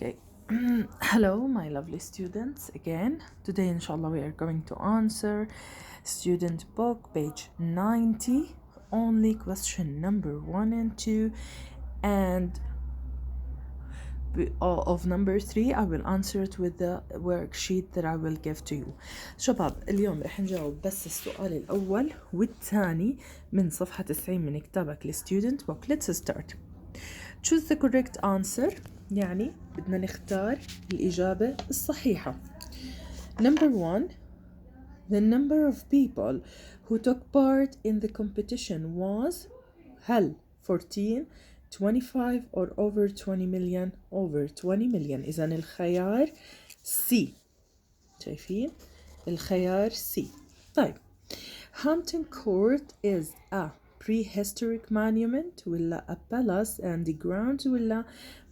Okay. Hello, my lovely students. Again, today, inshallah, we are going to answer student book, page 90, only question number 1 and 2, and of number 3 I will answer it with the worksheet that I will give to you. شباب اليوم رح نجاوب بس السؤال الأول والثاني من صفحة 90 من كتابك لستودنت book. Let's start. Choose the correct answer. يعني بدنا نختار الإجابة الصحيحة. Number 1, the number of people who took part in the competition was هل 14, 25 or over 20 million? Over 20 million. إذن الخيار C. شايفين؟ الخيار C. طيب. Hampton Court is a prehistoric monument ولا a palace and ground ولا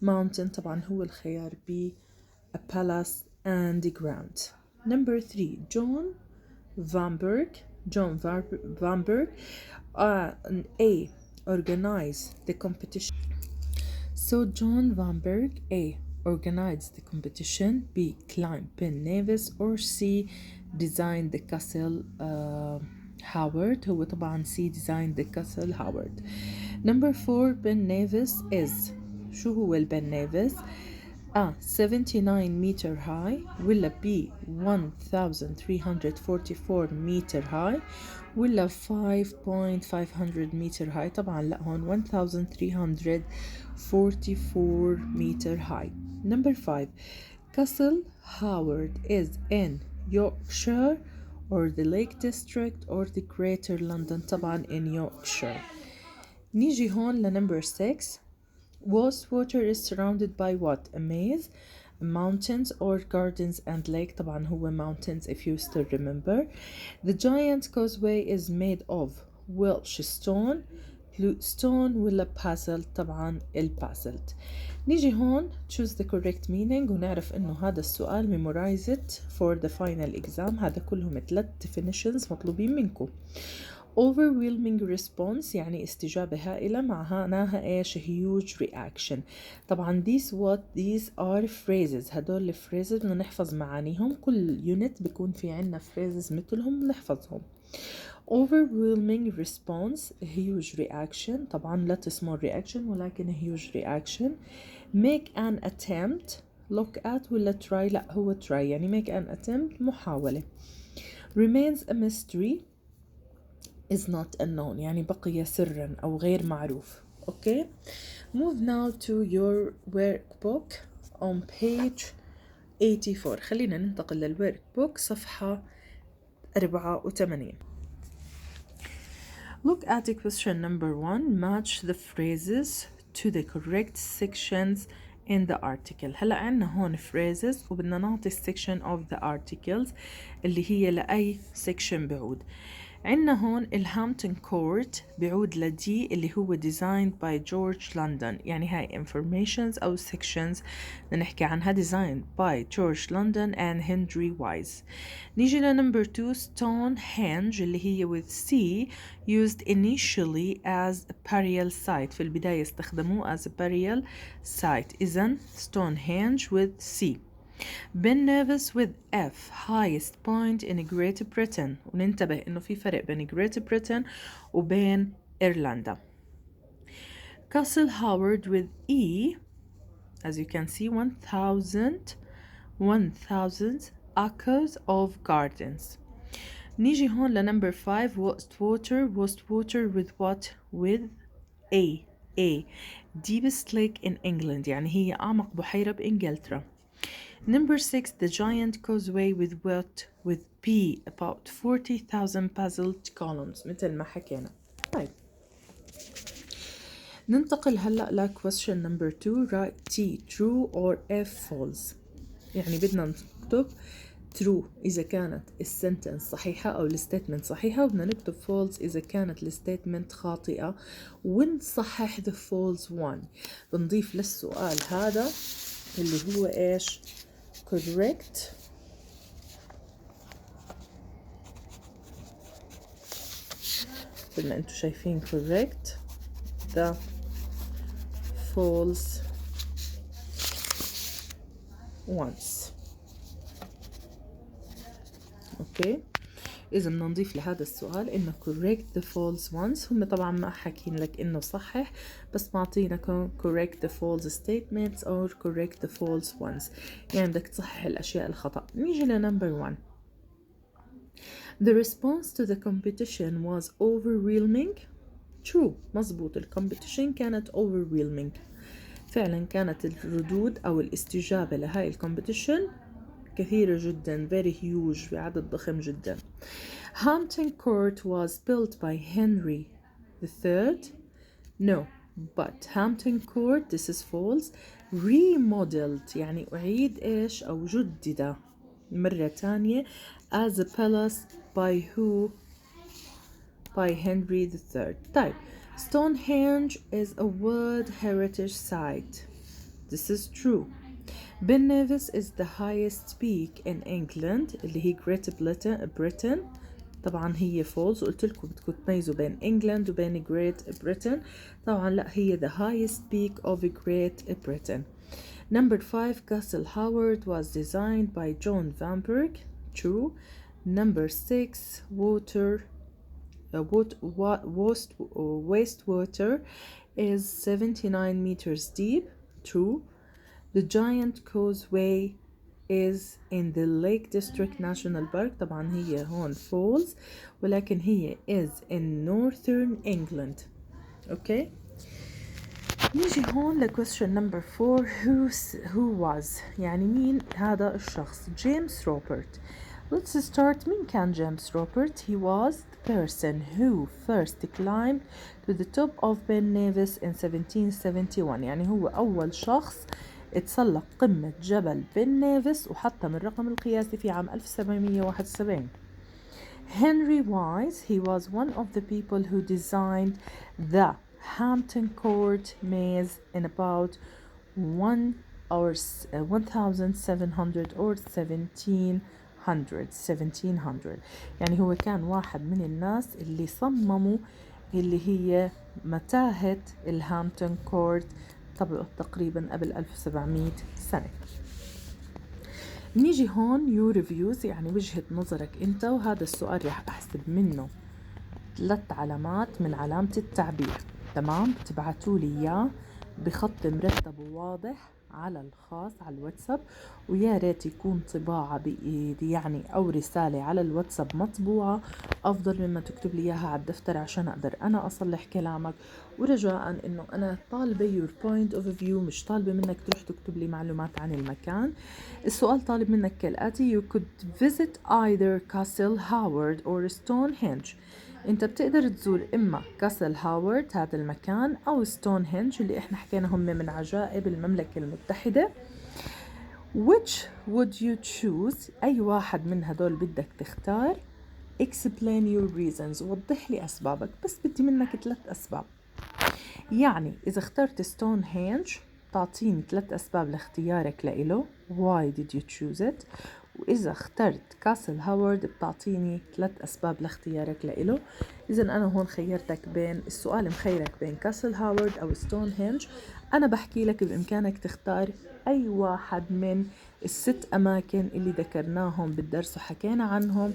mountain؟ طبعا هو الخيار B, a palace and ground. Number 3, John Vanberg A organized the competition. So John Vanberg A organized the competition, B climbed Ben Nevis, or C designed the castle Howard. هو طبعا C designed the castle Howard. Number 4, Ben Nevis is شو هو البن نيفيس؟ A 79 meter high ولا B 1344 meter high ولا 5.500 meter high؟ طبعا لا، هون 1344 meter high. Number 5, Castle Howard is in Yorkshire or the Lake District or the Greater London؟ طبعا in Yorkshire. نيجي هون لنمبر 6. Water is surrounded by what? A maze, mountains or gardens and lake. طبعا هو mountains if you still remember. The giant causeway is made of Welsh stone, stone ولا basalt؟ طبعا الباسلت. نيجي هون choose the correct meaning ونعرف انه هذا السؤال memorize it for the final exam. هذا كلهم 3 definitions مطلوبين منكم. Overwhelming response يعني استجابة هائلة، معناها ايش؟ huge reaction. طبعا these are phrases. هدول phrases بدنا نحفظ معانيهم. كل unit بيكون في عنا phrases مثلهم نحفظهم. Overwhelming response, huge reaction. طبعا لا small reaction ولكن huge reaction. Make an attempt, look at ولا try؟ لا هو try، يعني make an attempt محاولة. Remains a mystery is not unknown، يعني بقي سرا أو غير معروف. Okay, move now to your workbook on page 84. خلينا ننتقل للworkbook صفحة 84. Look at the question number 1. Match the phrases to the correct sections in the article. هلا عنا هون phrases وبدنا نعطي section of the articles اللي هي لأي section بعود. عنا هون الهامبتون كورت بعود لدي اللي هو designed by George London، يعني هاي informations أو sections نحكي عنها designed by George London and Henry Wise. نيجي لنمبر 2 Stonehenge اللي هي with C used initially as a burial site. في البداية استخدموه as a burial site. إذن Stonehenge with C. Ben Nevis with F highest point in Great Britain. وننتبه إنه في فرق بين Great Britain وبين إيرلندا. Castle Howard with E as you can see 1000 acres of gardens. نيجي هون لنمبر 5 water with what? with A deepest lake in England، يعني هي أعمق بحيرة بإنجلترا. Number 6, the giant causeway with what? with P about 40,000 basalt columns مثل ما حكينا. طيب ننتقل هلأ ل question number 2. write T true or F false. يعني بدنا نكتب true إذا كانت السنتنس صحيحة أو الستيتمنت صحيحة، وبدنا نكتب false إذا كانت الستيتمنت خاطئة، ونصحح the false one. بنضيف للسؤال هذا اللي هو إيش؟ correct مثل ما انتم شايفين correct the false ones. اوكي، إذا بدنا نضيف لهذا السؤال إنه correct the false ones. هم طبعا ما حاكين لك إنه صحح، بس معطينك correct the false statements or correct the false ones، يعني بدك تصحح الأشياء الخطأ. نيجي لنمبر 1. The response to the competition was overwhelming. True، مزبوط، الكومبيتيشن كانت overwhelming. فعلا كانت الردود أو الاستجابة لهاي الكومبيتيشن كثيرة جدا، very huge، بعدد ضخم جدا. Hampton Court was built by Henry III. No, but Hampton Court, this is false. Remodeled يعني أعيد إيش أو جدد مرة تانية as a palace by who? By Henry III. طيب Stonehenge is a World Heritage Site. This is true. Ben Nevis is the highest peak in England اللي هي Great Britain. طبعا هي false، قلت لكم بدكم تميزوا بين England وبين Great Britain. طبعا لا، هي the highest peak of Great Britain. Number 5. Castle Howard was designed by John Vanberg. True. Number 6. Wastewater is 79 meters deep. True. The Giant Causeway is in the Lake District National Park. طبعا هي هون false، ولكن هي is in Northern England. Okay. نيجي هون question number 4. Who was يعني مين هذا الشخص؟ James Robert. Let's start. مين كان James Robert? He was the person who first climbed to the top of Ben Nevis in 1771. يعني هو أول شخص اتسلق قمة جبل بن نيفيس وحطم الرقم القياسي في عام 1771. Henry Wise, he was one of the people who designed the Hampton Court maze in about 1700 or 1700. يعني هو كان واحد من الناس اللي صمموا اللي هي متاهة الهامبتون كورت تقريبا قبل 1700 سنة. نيجي هون يو ريفيوز يعني وجهة نظرك انت، وهذا السؤال رح احسب منه 3 علامات من علامة التعبير. تمام، بتبعتوا لي اياه بخط مرتب وواضح على الخاص على الواتساب، ويا ريت يكون طباعة بإيدي يعني أو رسالة على الواتساب مطبوعة، أفضل مما تكتب لي إياها على الدفتر عشان أقدر أنا أصلح كلامك. ورجاء إنه أنا طالبة your point of view، مش طالبة منك تروح تكتب لي معلومات عن المكان. السؤال طالب منك كالآتي: you could visit either Castle Howard or Stonehenge. انت بتقدر تزور اما كاسل هاورد هذا المكان او ستونهنج اللي احنا حكينا هم من عجائب المملكة المتحدة. which would you choose؟ اي واحد من هدول بدك تختار. explain your reasons، وضح لي اسبابك، بس بدي منك 3 اسباب. يعني اذا اخترت ستونهنج تعطيني 3 اسباب لاختيارك لإله، why did you choose it. وإذا اخترت كاسل هاورد بتعطيني 3 أسباب لاختيارك لإله. إذا أنا هون خيرتك بين السؤال، مخيرك بين كاسل هاورد أو ستونهنج. أنا بحكي لك بإمكانك تختار أي واحد من ال6 أماكن اللي ذكرناهم بالدرس وحكينا عنهم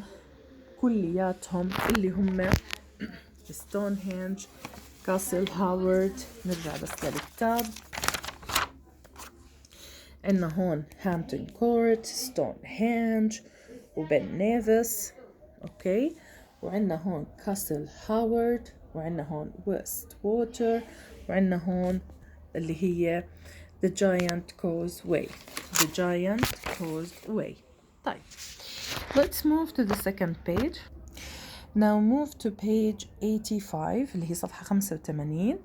كلياتهم، اللي هم ستونهنج، كاسل هاورد. نرجع بس للكتاب. عنا هون هامبتون كورت، ستونهنج، وبن نيفيس. اوكي، وعنا هون كاسل هاورد، وعنا هون ويست ووتر، وعنا هون اللي هي The Giant Causeway. The Giant Causeway. طيب let's move to the second page. Now move to page 85 اللي هي صفحة 85،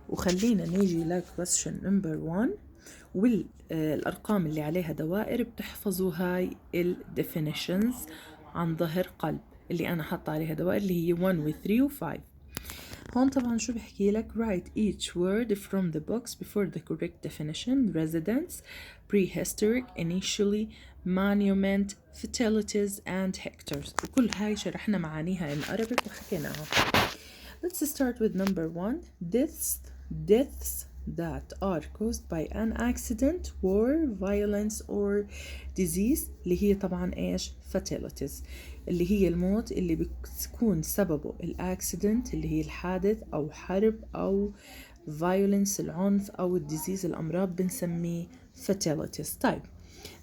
وخلينا نيجي ل question number 1. والأرقام اللي عليها دوائر بتحفظوا هاي ال definitions عن ظهر قلب اللي أنا حاطة عليها دوائر اللي هي 1 و 3 و 5. هون طبعا شو بحكي لك؟ write each word from the box before the correct definition. residence, prehistoric, initially, monument, fatalities and hectares. وكل هاي شرحنا معانيها in Arabic وحكيناها. Let's start with number 1. deaths that are caused by an accident, war, violence or disease اللي هي طبعا ايش؟ fatalities، اللي هي الموت اللي بتكون سببه الاكسيدنت اللي هي الحادث او حرب او violence العنف او الديزيز الامراض بنسميه fatalities. طيب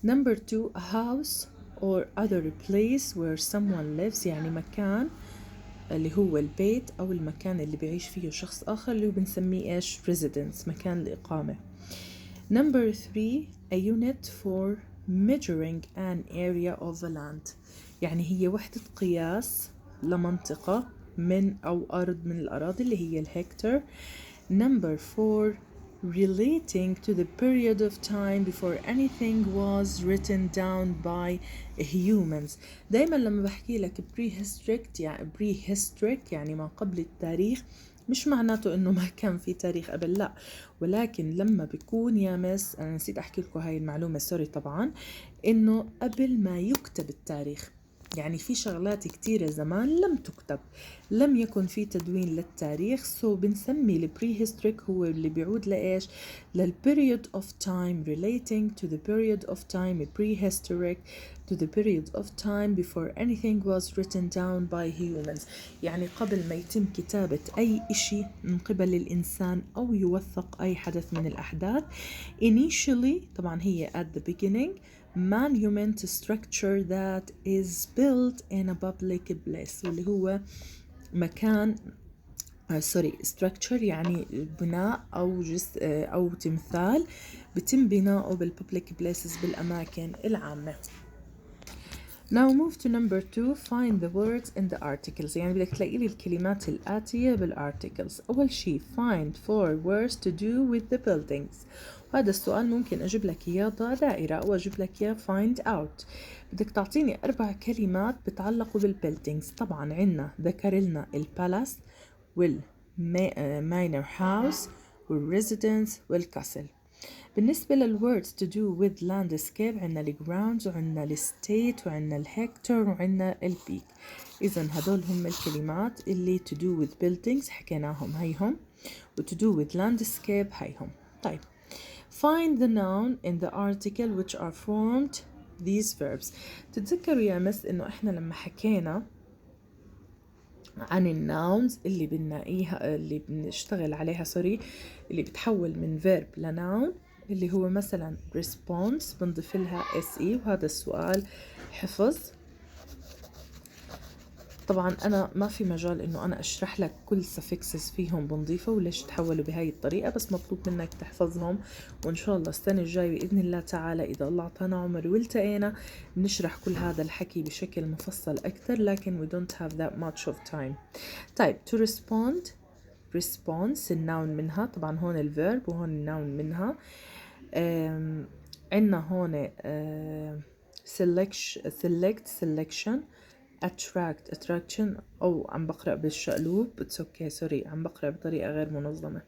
number 2 a house or other place where someone lives، يعني مكان اللي هو البيت أو المكان اللي بيعيش فيه شخص آخر اللي هو بنسميه إيش؟ residence، مكان الإقامة. number 3 a unit for measuring an area of a land، يعني هي وحدة قياس لمنطقة من أو أرض من الأراضي اللي هي الهكتار. number 4 relating to the period of time before anything was written down by humans. دايما لما بحكي لك prehistoric يعني ما قبل التاريخ، مش معناته انه ما كان في تاريخ قبل، لا، ولكن لما بيكون يا مس انا نسيت احكي لكم هاي المعلومة سوري طبعا، انه قبل ما يكتب التاريخ، يعني في شغلات كتيرة زمان لم تكتب، لم يكن في تدوين للتاريخ، سو بنسمي البريهيستوريك هو اللي بيعود لإيش؟ للperiod of time relating to the period of time prehistoric to the period of time before anything was written down by humans، يعني قبل ما يتم كتابة أي إشي من قبل الإنسان أو يوثق أي حدث من الأحداث. initially طبعا هي at the beginning monument structure that is built in a public place، واللي هو مكان structure يعني بناء أو جزء أو تمثال بتم بناؤه بالpublic places بالأماكن العامة. Now move to number 2 find the words in the articles، يعني بدك تلاقي لي الكلمات الآتية بالarticles. أول شيء find 4 words to do with the buildings، وهذا السؤال ممكن أجيب لك إياه ضع دائرة أو أجيب لك إياه find out. بدك تعطيني 4 كلمات بتعلقوا بالbuildings. طبعا عنا ذكر لنا البالاس والماينر هاوس والريزيدنس والكاسل. بالنسبة للwords to do with landscape عنا الجراوندز وعنا الستيت وعنا الهكتور وعنا البيك. إذن هدول هم الكلمات اللي to do with buildings حكيناهم هيهم، و to do with landscape هيهم. طيب find the noun in the article which are formed these verbs. تتذكروا يا مس إنه إحنا لما حكينا عن الناونز اللي بنلاقيها اللي بنشتغل عليها اللي بتحول من verb لناون، اللي هو مثلا response بنضيف لها se، وهذا السؤال حفظ. طبعا أنا ما في مجال إنه أنا أشرح لك كل suffixes فيهم بنضيفه وليش تحولوا بهاي الطريقة، بس مطلوب منك تحفظهم، وإن شاء الله السنة الجاية بإذن الله تعالى إذا الله أعطانا عمر والتقينا بنشرح كل هذا الحكي بشكل مفصل أكثر، لكن we don't have that much of time. طيب to respond response الناون منها، طبعا هون الverb وهون الناون منها. عنا هون select selection attract attraction، أو عم بقرأ بالشقلوب it's okay sorry عم بقرأ بطريقة غير منظمة.